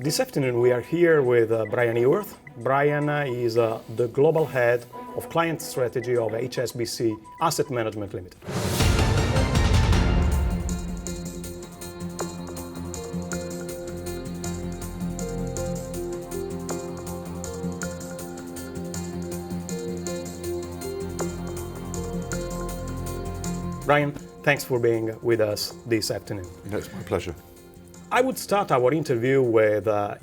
This afternoon we are here with Brian Heyworth. Brian is the global head of client strategy of HSBC Asset Management Limited. Brian, thanks for being with us this afternoon. It's my pleasure. I would start our interview with, a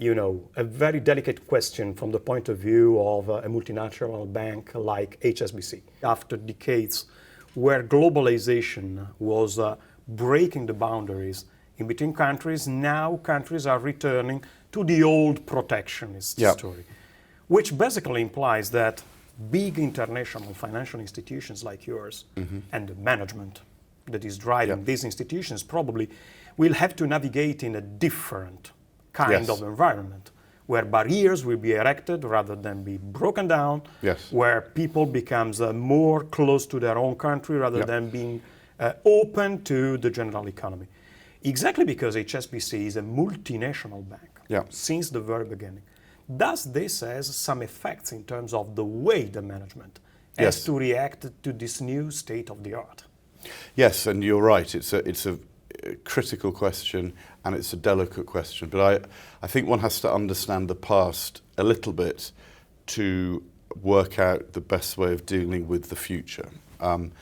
very delicate question from the point of view of a multinational bank like HSBC. After decades where globalization was breaking the boundaries in between countries, now countries are returning to the old protectionist story, which basically implies that big international financial institutions like yours and the management that is driving these institutions probably will have to navigate in a different kind of environment where barriers will be erected rather than be broken down, where people becomes more close to their own country rather than being open to the general economy. Exactly because HSBC is a multinational bank since the very beginning. Does this has some effects in terms of the way the management has to react to this new state of the art? Yes, and you're right. It's a critical question and it's a delicate question. But I think one has to understand the past a little bit to work out the best way of dealing with the future. 10,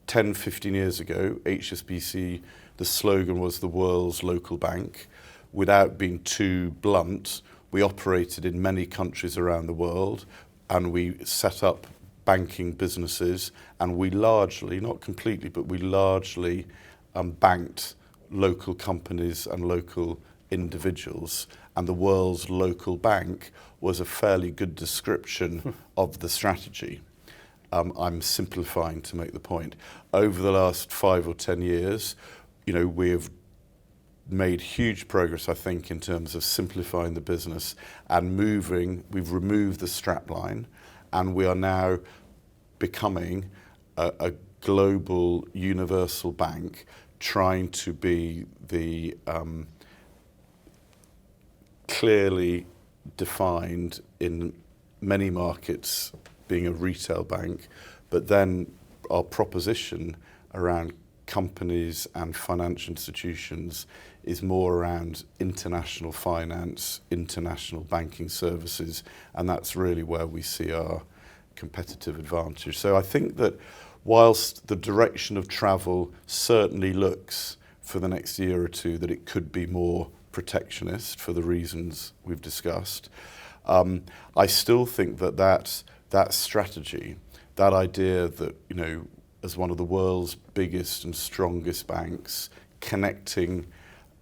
15 years ago, HSBC, the slogan was the world's local bank. Without being too blunt, we operated in many countries around the world and we set up banking businesses, and we largely, not completely, but we largely banked local companies and local individuals, and the world's local bank was a fairly good description of the strategy. I'm simplifying to make the point. Over the last 5 or 10 years, we have made huge progress, I think, in terms of simplifying the business and we've removed the strapline, and we are now becoming a global universal bank, trying to be the clearly defined in many markets being a retail bank, but then our proposition around companies and financial institutions is more around international finance, international banking services, and that's really where we see our competitive advantage. So I think that whilst the direction of travel certainly looks for the next year or two that it could be more protectionist for the reasons we've discussed, I still think that strategy, that idea that, as one of the world's biggest and strongest banks, connecting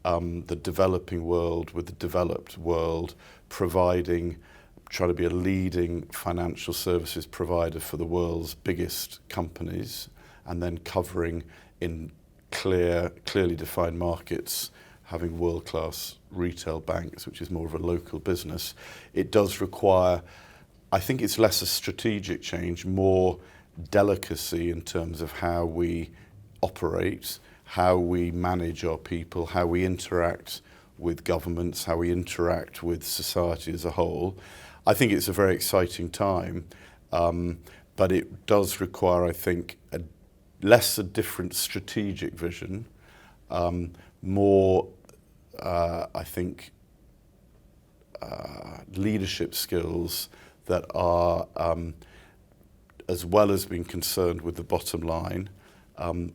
the developing world with the developed world, trying to be a leading financial services provider for the world's biggest companies, and then covering in clearly defined markets, having world-class retail banks, which is more of a local business. It does require, I think it's less a strategic change, more delicacy in terms of how we operate, how we manage our people, how we interact with governments, how we interact with society as a whole. I think it's a very exciting time, but it does require, I think, a different strategic vision, more, I think, leadership skills that are, as well as being concerned with the bottom line,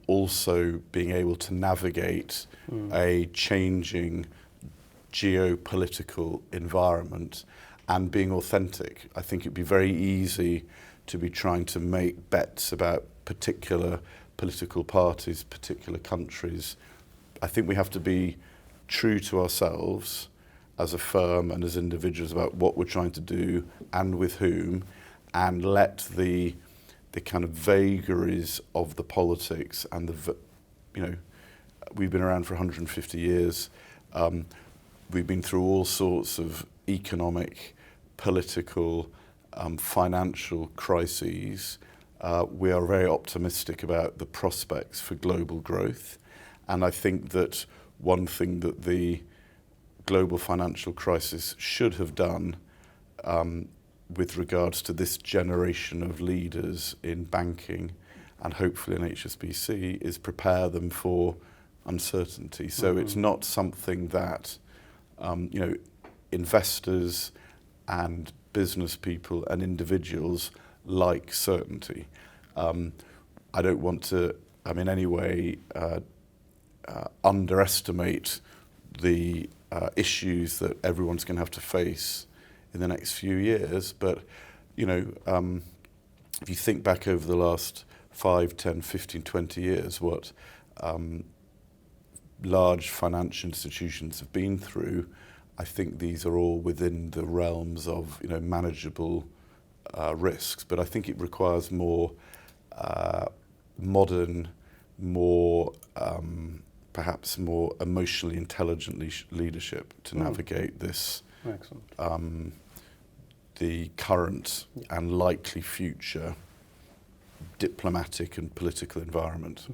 also being able to navigate a changing geopolitical environment and being authentic. I think it'd be very easy to be trying to make bets about particular political parties, particular countries. I think we have to be true to ourselves as a firm and as individuals about what we're trying to do and with whom, and let the kind of vagaries of the politics and we've been around for 150 years. We've been through all sorts of economic, political, financial crises. We are very optimistic about the prospects for global growth. And I think that one thing that the global financial crisis should have done with regards to this generation of leaders in banking and hopefully in HSBC is prepare them for uncertainty. So it's not something that investors and business people and individuals like certainty. I don't want to, in any way, underestimate the issues that everyone's going to have to face in the next few years. But, if you think back over the last 5, 10, 15, 20 years, what large financial institutions have been through, I think these are all within the realms of manageable risks. But I think it requires more modern, more perhaps more emotionally intelligent leadership to navigate this, the current and likely future diplomatic and political environment.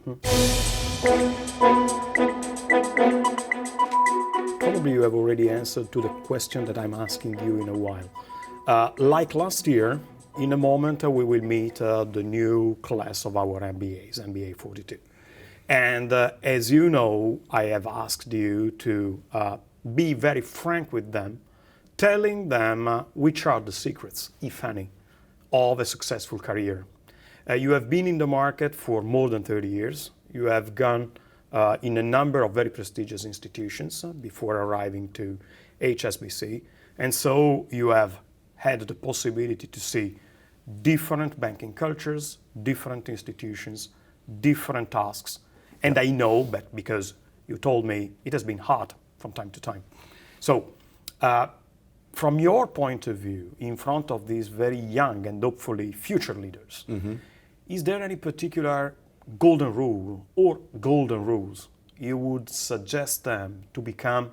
Probably you have already answered to the question that I'm asking you in a while. Like last year, in a moment we will meet the new class of our MBAs, MBA 42. And as you know, I have asked you to be very frank with them, telling them which are the secrets, if any, of a successful career. You have been in the market for more than 30 years. You have gone in a number of very prestigious institutions before arriving to HSBC. And so you have had the possibility to see different banking cultures, different institutions, different tasks. And I know that because you told me it has been hard from time to time. So from your point of view, in front of these very young and hopefully future leaders, is there any particular golden rule or golden rules you would suggest them to become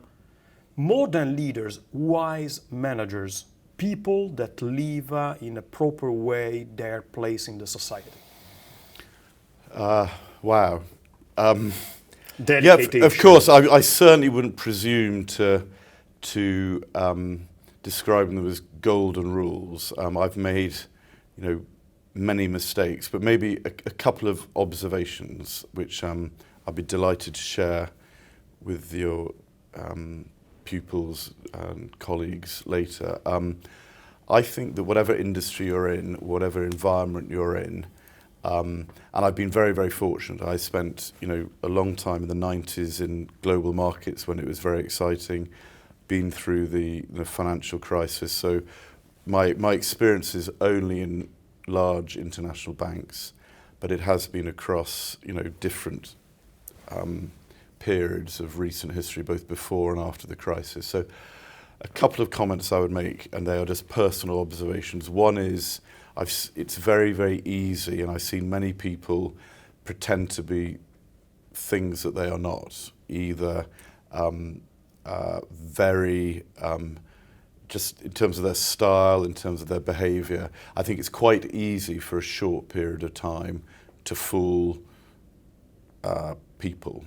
more than leaders, wise managers, people that live in a proper way their place in the society? Wow. Dedication. Of course. I certainly wouldn't presume to describe them as golden rules. I've made, many mistakes, but maybe a couple of observations which I'll be delighted to share with your pupils and colleagues later. I think that whatever industry you're in, whatever environment you're in, and I've been very, very fortunate. I spent, a long time in the 90s in global markets when it was very exciting, been through the financial crisis. So my experience is only in large international banks, but it has been across, different periods of recent history, both before and after the crisis. So a couple of comments I would make, and they are just personal observations. One is, it's very, very easy, and I've seen many people pretend to be things that they are not, either very, just in terms of their style, in terms of their behaviour. I think it's quite easy for a short period of time to fool people,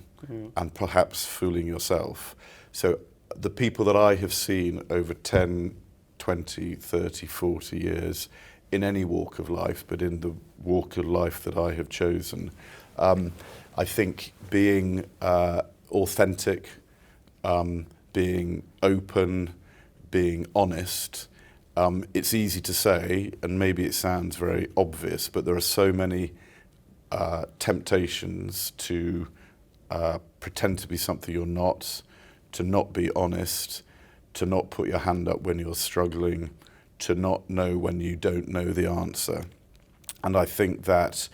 and perhaps fooling yourself. So the people that I have seen over 10, 20, 30, 40 years, in any walk of life, but in the walk of life that I have chosen, I think being authentic, being open, being honest, it's easy to say, and maybe it sounds very obvious, but there are so many temptations to pretend to be something you're not, to not be honest, to not put your hand up when you're struggling, to not know when you don't know the answer. And I think that,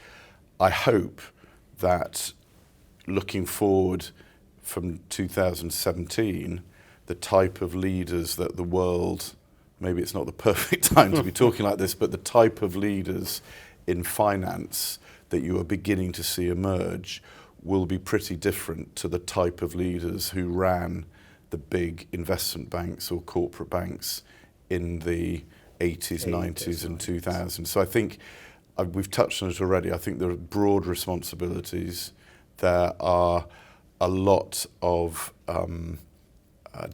I hope that looking forward from 2017, the type of leaders that the world, maybe it's not the perfect time to be talking like this, but the type of leaders in finance that you are beginning to see emerge will be pretty different to the type of leaders who ran the big investment banks or corporate banks in the 80s, 90s and 2000s. So I think, we've touched on it already, I think there are broad responsibilities. There are a lot of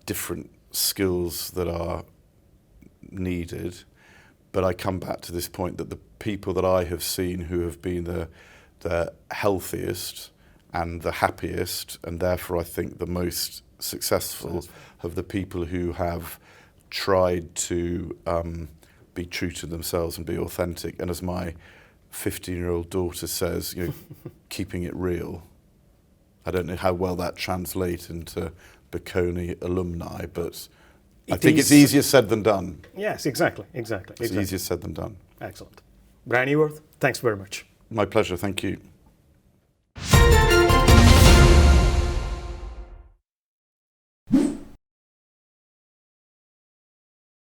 different skills that are needed. But I come back to this point that the people that I have seen who have been the healthiest and the happiest, and therefore I think the most successful, have the people who have tried to be true to themselves and be authentic. And as my 15-year-old daughter says, keeping it real. I don't know how well that translates into Bocconi alumni, but I think it's easier said than done. Yes, exactly. It's easier said than done. Excellent. Brian Heyworth, thanks very much. My pleasure, thank you.